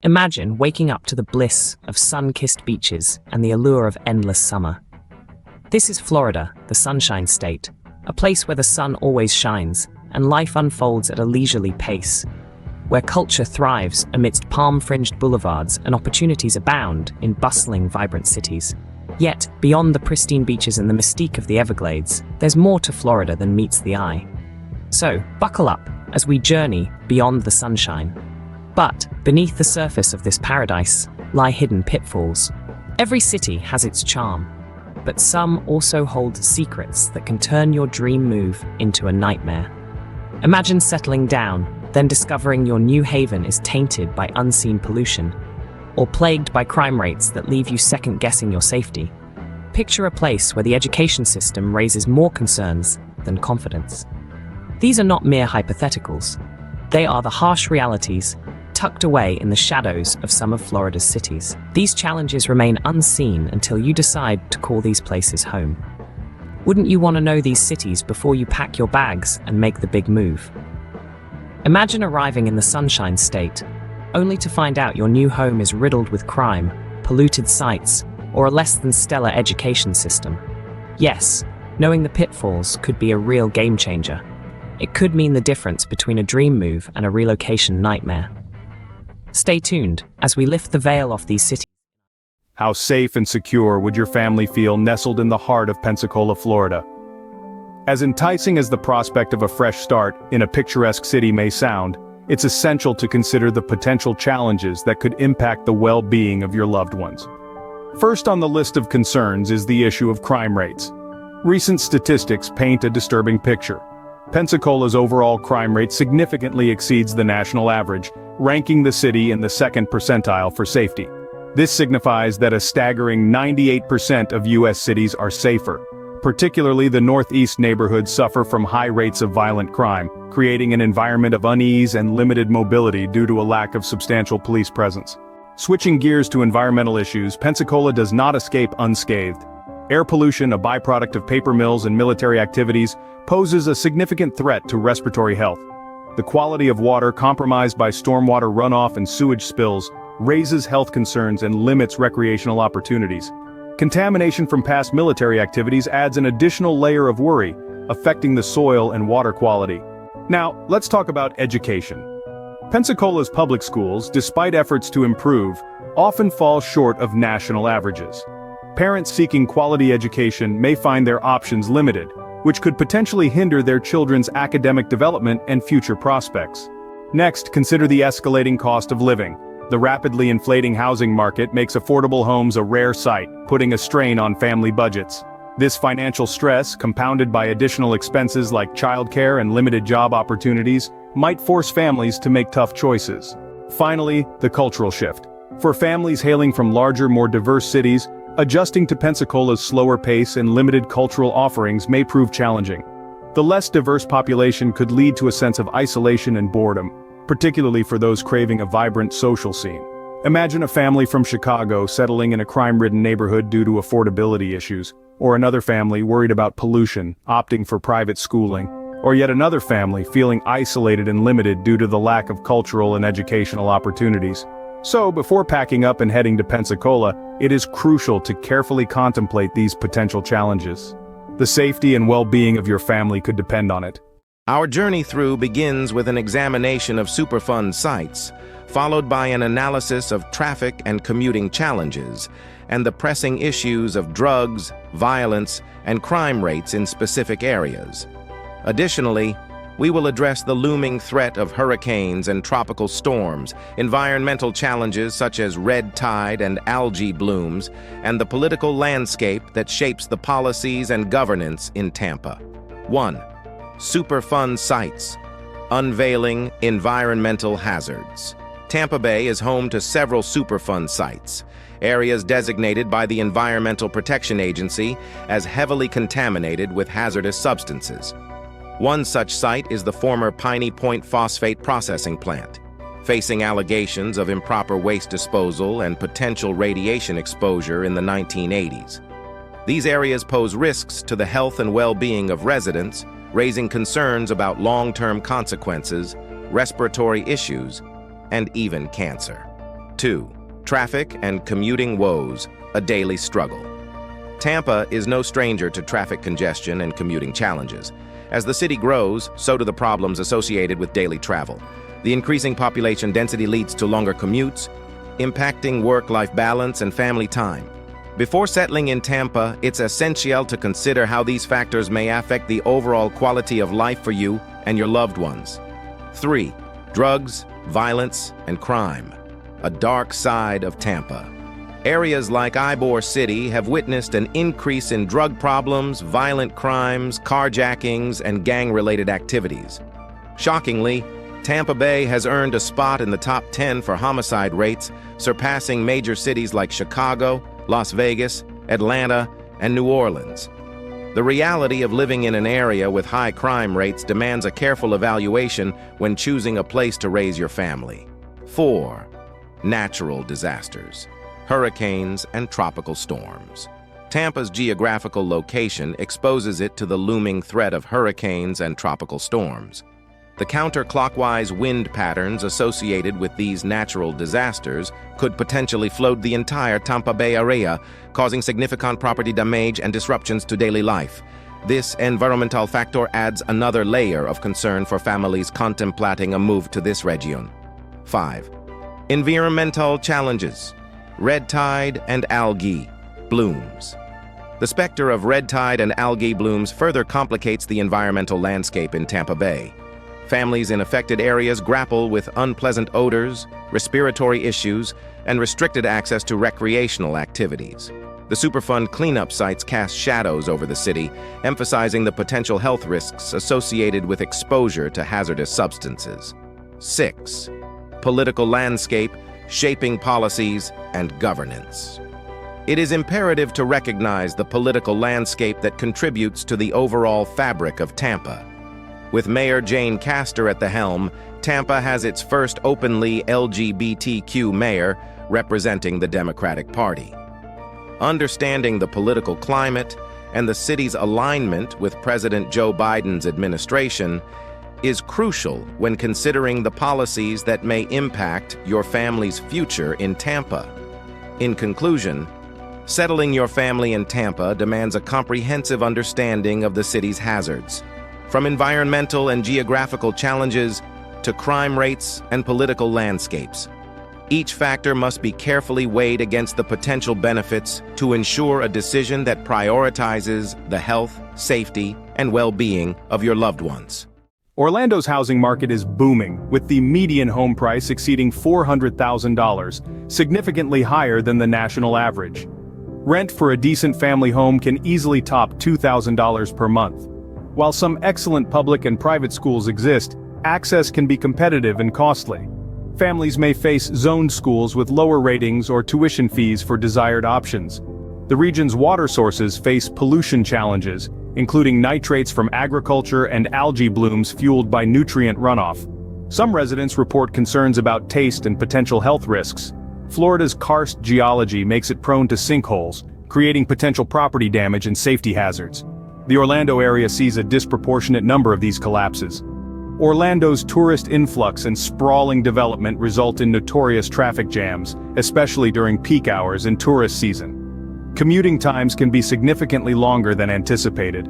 Imagine waking up to the bliss of sun-kissed beaches and the allure of endless summer. This is Florida, the Sunshine State, a place where the sun always shines and life unfolds at a leisurely pace, where culture thrives amidst palm-fringed boulevards and opportunities abound in bustling, vibrant cities. Yet, beyond the pristine beaches and the mystique of the Everglades, there's more to Florida than meets the eye. So, buckle up as we journey beyond the sunshine. But beneath the surface of this paradise lie hidden pitfalls. Every city has its charm, but some also hold secrets that can turn your dream move into a nightmare. Imagine settling down, then discovering your new haven is tainted by unseen pollution, or plagued by crime rates that leave you second-guessing your safety. Picture a place where the education system raises more concerns than confidence. These are not mere hypotheticals. They are the harsh realities tucked away in the shadows of some of Florida's cities. These challenges remain unseen until you decide to call these places home. Wouldn't you want to know these cities before you pack your bags and make the big move? Imagine arriving in the Sunshine State, only to find out your new home is riddled with crime, polluted sites, or a less than stellar education system. Yes, knowing the pitfalls could be a real game changer. It could mean the difference between a dream move and a relocation nightmare. Stay tuned as we lift the veil off these cities. How safe and secure would your family feel nestled in the heart of Pensacola, Florida? As enticing as the prospect of a fresh start in a picturesque city may sound, it's essential to consider the potential challenges that could impact the well-being of your loved ones. First on the list of concerns is the issue of crime rates. Recent statistics paint a disturbing picture. Pensacola's overall crime rate significantly exceeds the national average, ranking the city in the second percentile for safety. This signifies that a staggering 98% of U.S. cities are safer. Particularly the northeast neighborhoods suffer from high rates of violent crime, creating an environment of unease and limited mobility due to a lack of substantial police presence. Switching gears to environmental issues, Pensacola does not escape unscathed. Air pollution, a byproduct of paper mills and military activities, poses a significant threat to respiratory health. The quality of water compromised by stormwater runoff and sewage spills raises health concerns and limits recreational opportunities. Contamination from past military activities adds an additional layer of worry, affecting the soil and water quality. Now, let's talk about education. Pensacola's public schools, despite efforts to improve, often fall short of national averages. Parents seeking quality education may find their options limited, which could potentially hinder their children's academic development and future prospects. Next, consider the escalating cost of living. The rapidly inflating housing market makes affordable homes a rare sight, putting a strain on family budgets. This financial stress, compounded by additional expenses like childcare and limited job opportunities, might force families to make tough choices. Finally, the cultural shift. For families hailing from larger, more diverse cities, adjusting to Pensacola's slower pace and limited cultural offerings may prove challenging. The less diverse population could lead to a sense of isolation and boredom, particularly for those craving a vibrant social scene. Imagine a family from Chicago settling in a crime-ridden neighborhood due to affordability issues, or another family worried about pollution, opting for private schooling, or yet another family feeling isolated and limited due to the lack of cultural and educational opportunities. So, before packing up and heading to Pensacola, it is crucial to carefully contemplate these potential challenges. The safety and well-being of your family could depend on it. Our journey through begins with an examination of superfund sites, followed by an analysis of traffic and commuting challenges, and the pressing issues of drugs, violence, and crime rates in specific areas. Additionally, we will address the looming threat of hurricanes and tropical storms, environmental challenges such as red tide and algae blooms, and the political landscape that shapes the policies and governance in Tampa. 1. Superfund sites. Unveiling environmental hazards. Tampa Bay is home to several Superfund sites, areas designated by the Environmental Protection Agency as heavily contaminated with hazardous substances. One such site is the former Piney Point Phosphate Processing Plant, facing allegations of improper waste disposal and potential radiation exposure in the 1980s. These areas pose risks to the health and well-being of residents, raising concerns about long-term consequences, respiratory issues, and even cancer. 2. Traffic and commuting woes, a daily struggle. Tampa is no stranger to traffic congestion and commuting challenges. As the city grows, so do the problems associated with daily travel. The increasing population density leads to longer commutes, impacting work-life balance and family time. Before settling in Tampa, it's essential to consider how these factors may affect the overall quality of life for you and your loved ones. 3. Drugs, violence, and crime, a dark side of Tampa. Areas like Ybor City have witnessed an increase in drug problems, violent crimes, carjackings, and gang-related activities. Shockingly, Tampa Bay has earned a spot in the top 10 for homicide rates, surpassing major cities like Chicago, Las Vegas, Atlanta, and New Orleans. The reality of living in an area with high crime rates demands a careful evaluation when choosing a place to raise your family. 4. Natural disasters, hurricanes, and tropical storms. Tampa's geographical location exposes it to the looming threat of hurricanes and tropical storms. The counterclockwise wind patterns associated with these natural disasters could potentially flood the entire Tampa Bay area, causing significant property damage and disruptions to daily life. This environmental factor adds another layer of concern for families contemplating a move to this region. 5. Environmental challenges, red tide and algae blooms. The specter of red tide and algae blooms further complicates the environmental landscape in Tampa Bay. Families in affected areas grapple with unpleasant odors, respiratory issues, and restricted access to recreational activities. The Superfund cleanup sites cast shadows over the city, emphasizing the potential health risks associated with exposure to hazardous substances. 6. Political landscape, shaping policies and governance. It is imperative to recognize the political landscape that contributes to the overall fabric of Tampa. With Mayor Jane Castor at the helm, Tampa has its first openly LGBTQ mayor representing the Democratic Party. Understanding the political climate and the city's alignment with President Joe Biden's administration is crucial when considering the policies that may impact your family's future in Tampa. In conclusion, settling your family in Tampa demands a comprehensive understanding of the city's hazards. From environmental and geographical challenges to crime rates and political landscapes, each factor must be carefully weighed against the potential benefits to ensure a decision that prioritizes the health, safety, and well-being of your loved ones. Orlando's housing market is booming, with the median home price exceeding $400,000, significantly higher than the national average. Rent for a decent family home can easily top $2,000 per month. While some excellent public and private schools exist, access can be competitive and costly. Families may face zoned schools with lower ratings or tuition fees for desired options. The region's water sources face pollution challenges, including nitrates from agriculture and algae blooms fueled by nutrient runoff. Some residents report concerns about taste and potential health risks. Florida's karst geology makes it prone to sinkholes, creating potential property damage and safety hazards. The Orlando area sees a disproportionate number of these collapses. Orlando's tourist influx and sprawling development result in notorious traffic jams, especially during peak hours and tourist season. Commuting times can be significantly longer than anticipated.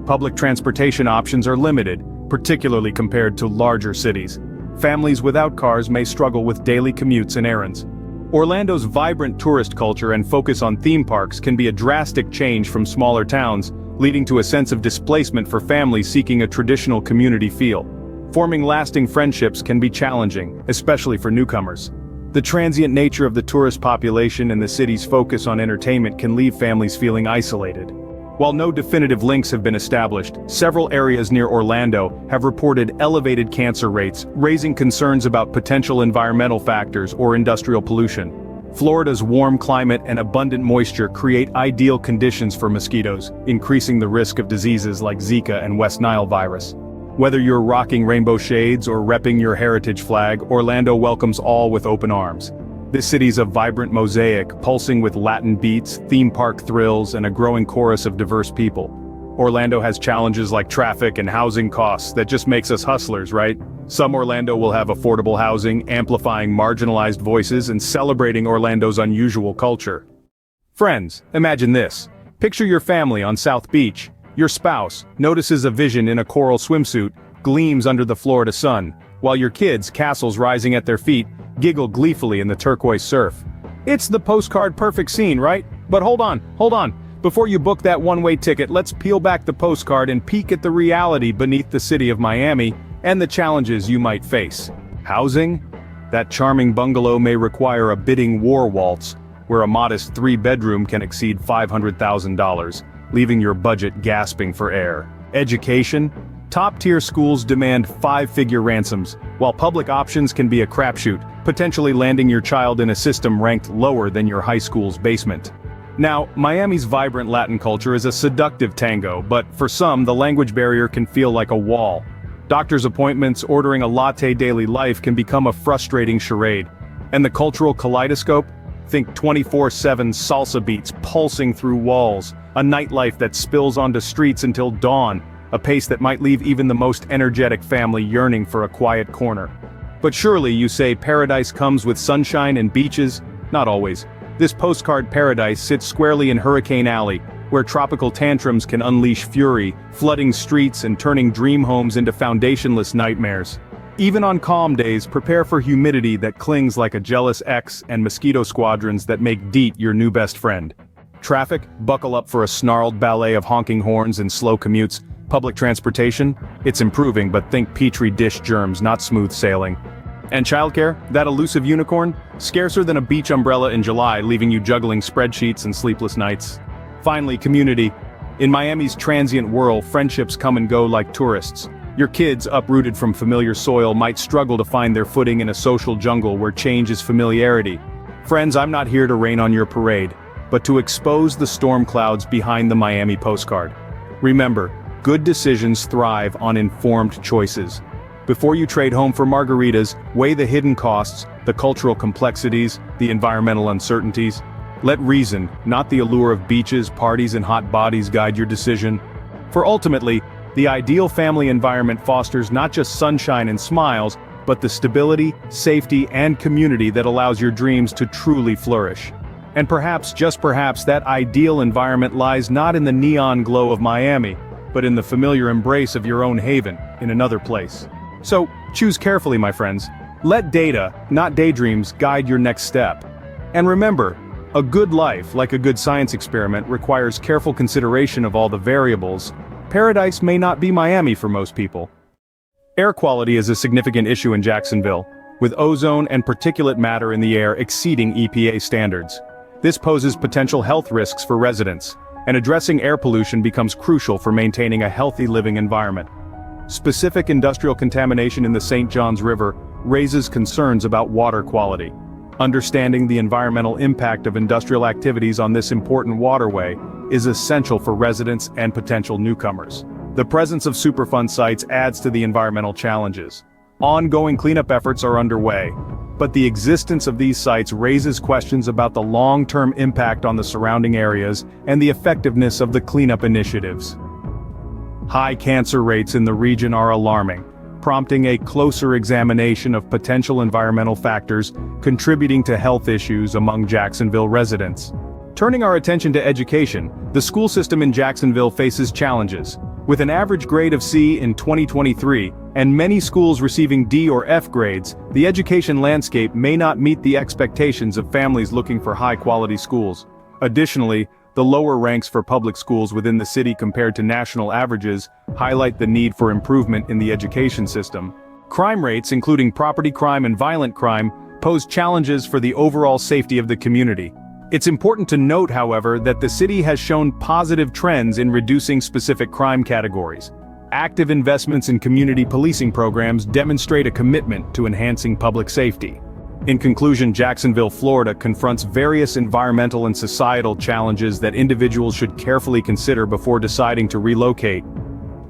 Public transportation options are limited, particularly compared to larger cities. Families without cars may struggle with daily commutes and errands. Orlando's vibrant tourist culture and focus on theme parks can be a drastic change from smaller towns, leading to a sense of displacement for families seeking a traditional community feel. Forming lasting friendships can be challenging, especially for newcomers. The transient nature of the tourist population and the city's focus on entertainment can leave families feeling isolated. While no definitive links have been established, several areas near Orlando have reported elevated cancer rates, raising concerns about potential environmental factors or industrial pollution. Florida's warm climate and abundant moisture create ideal conditions for mosquitoes, increasing the risk of diseases like Zika and West Nile virus. Whether you're rocking rainbow shades or repping your heritage flag, Orlando welcomes all with open arms. This city's a vibrant mosaic, pulsing with Latin beats, theme park thrills, and a growing chorus of diverse people. Orlando has challenges like traffic and housing costs that just makes us hustlers, right? Some Orlando will have affordable housing, amplifying marginalized voices and celebrating Orlando's unusual culture. Friends, imagine this. Picture your family on South Beach. Your spouse notices a vision in a coral swimsuit, gleams under the Florida sun, while your kids, castles rising at their feet, giggle gleefully in the turquoise surf. It's the postcard perfect scene, right? But hold on. Before you book that one-way ticket, let's peel back the postcard and peek at the reality beneath the city of Miami and the challenges you might face. Housing? That charming bungalow may require a bidding war waltz, where a modest 3-bedroom can exceed $500,000, leaving your budget gasping for air. Education? Top-tier schools demand 5-figure ransoms, while public options can be a crapshoot, potentially landing your child in a system ranked lower than your high school's basement. Now, Miami's vibrant Latin culture is a seductive tango, but for some, the language barrier can feel like a wall. Doctor's appointments, ordering a latte daily life can become a frustrating charade. And the cultural kaleidoscope? Think 24/7 salsa beats pulsing through walls, a nightlife that spills onto streets until dawn, a pace that might leave even the most energetic family yearning for a quiet corner. But surely, you say, paradise comes with sunshine and beaches? Not always. This postcard paradise sits squarely in Hurricane Alley, where tropical tantrums can unleash fury, flooding streets and turning dream homes into foundationless nightmares. Even on calm days, prepare for humidity that clings like a jealous ex and mosquito squadrons that make DEET your new best friend. Traffic? Buckle up for a snarled ballet of honking horns and slow commutes. Public transportation? It's improving, but think petri dish germs, not smooth sailing. And childcare? That elusive unicorn? Scarcer than a beach umbrella in July, leaving you juggling spreadsheets and sleepless nights. Finally, community. In Miami's transient whirl, friendships come and go like tourists. Your kids, uprooted from familiar soil, might struggle to find their footing in a social jungle where change is familiarity. Friends, I'm not here to rain on your parade, but to expose the storm clouds behind the Miami postcard. Remember, good decisions thrive on informed choices. Before you trade home for margaritas, weigh the hidden costs, the cultural complexities, the environmental uncertainties. Let reason, not the allure of beaches, parties, and hot bodies guide your decision. For ultimately, the ideal family environment fosters not just sunshine and smiles, but the stability, safety, and community that allows your dreams to truly flourish. And perhaps, just perhaps, that ideal environment lies not in the neon glow of Miami, but in the familiar embrace of your own haven, in another place. So, choose carefully, my friends. Let data, not daydreams, guide your next step. And remember, a good life, like a good science experiment, requires careful consideration of all the variables. Paradise may not be Miami for most people. Air quality is a significant issue in Jacksonville, with ozone and particulate matter in the air exceeding EPA standards. This poses potential health risks for residents, and addressing air pollution becomes crucial for maintaining a healthy living environment. Specific industrial contamination in the St. Johns River raises concerns about water quality. Understanding the environmental impact of industrial activities on this important waterway is essential for residents and potential newcomers. The presence of Superfund sites adds to the environmental challenges. Ongoing cleanup efforts are underway, but the existence of these sites raises questions about the long-term impact on the surrounding areas and the effectiveness of the cleanup initiatives. High cancer rates in the region are alarming, prompting a closer examination of potential environmental factors contributing to health issues among Jacksonville residents. Turning our attention to education, the school system in Jacksonville faces challenges. With an average grade of C in 2023, and many schools receiving D or F grades, the education landscape may not meet the expectations of families looking for high-quality schools. Additionally, the lower ranks for public schools within the city compared to national averages highlight the need for improvement in the education system. Crime rates, including property crime and violent crime, pose challenges for the overall safety of the community. It's important to note, however, that the city has shown positive trends in reducing specific crime categories. Active investments in community policing programs demonstrate a commitment to enhancing public safety. In conclusion, Jacksonville, Florida confronts various environmental and societal challenges that individuals should carefully consider before deciding to relocate.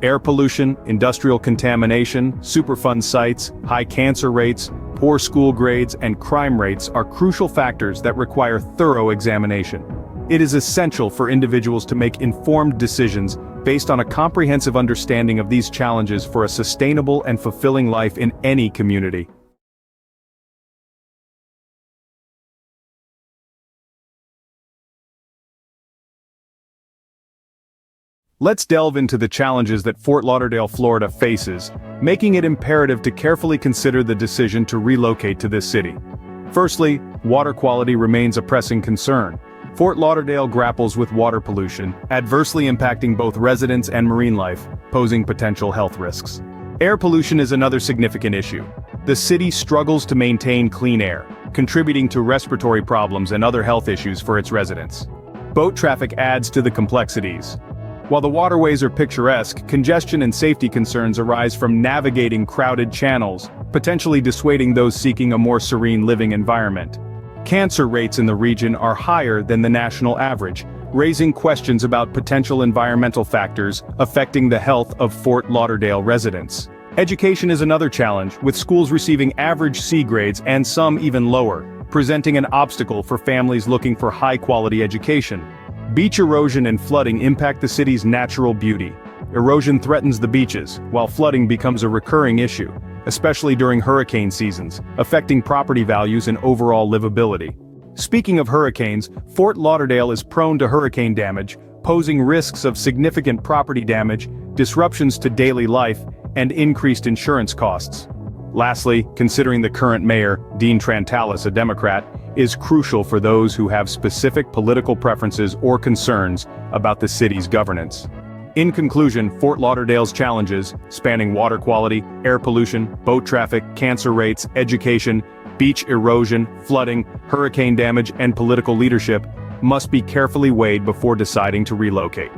Air pollution, industrial contamination, Superfund sites, high cancer rates, poor school grades, and crime rates are crucial factors that require thorough examination. It is essential for individuals to make informed decisions based on a comprehensive understanding of these challenges for a sustainable and fulfilling life in any community. Let's delve into the challenges that Fort Lauderdale, Florida faces, making it imperative to carefully consider the decision to relocate to this city. Firstly, water quality remains a pressing concern. Fort Lauderdale grapples with water pollution, adversely impacting both residents and marine life, posing potential health risks. Air pollution is another significant issue. The city struggles to maintain clean air, contributing to respiratory problems and other health issues for its residents. Boat traffic adds to the complexities. While the waterways are picturesque, congestion and safety concerns arise from navigating crowded channels, potentially dissuading those seeking a more serene living environment. Cancer rates in the region are higher than the national average, raising questions about potential environmental factors affecting the health of Fort Lauderdale residents. Education is another challenge, with schools receiving average C grades and some even lower, presenting an obstacle for families looking for high-quality education. Beach erosion and flooding impact the city's natural beauty. Erosion threatens the beaches, while flooding becomes a recurring issue, especially during hurricane seasons, affecting property values and overall livability. Speaking of hurricanes, Fort Lauderdale is prone to hurricane damage, posing risks of significant property damage, disruptions to daily life, and increased insurance costs. Lastly, considering the current mayor, Dean Trantalis, a Democrat, is crucial for those who have specific political preferences or concerns about the city's governance. In conclusion, Fort Lauderdale's challenges, spanning water quality, air pollution, boat traffic, cancer rates, education, beach erosion, flooding, hurricane damage, and political leadership, must be carefully weighed before deciding to relocate.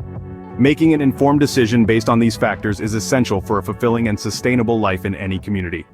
Making an informed decision based on these factors is essential for a fulfilling and sustainable life in any community.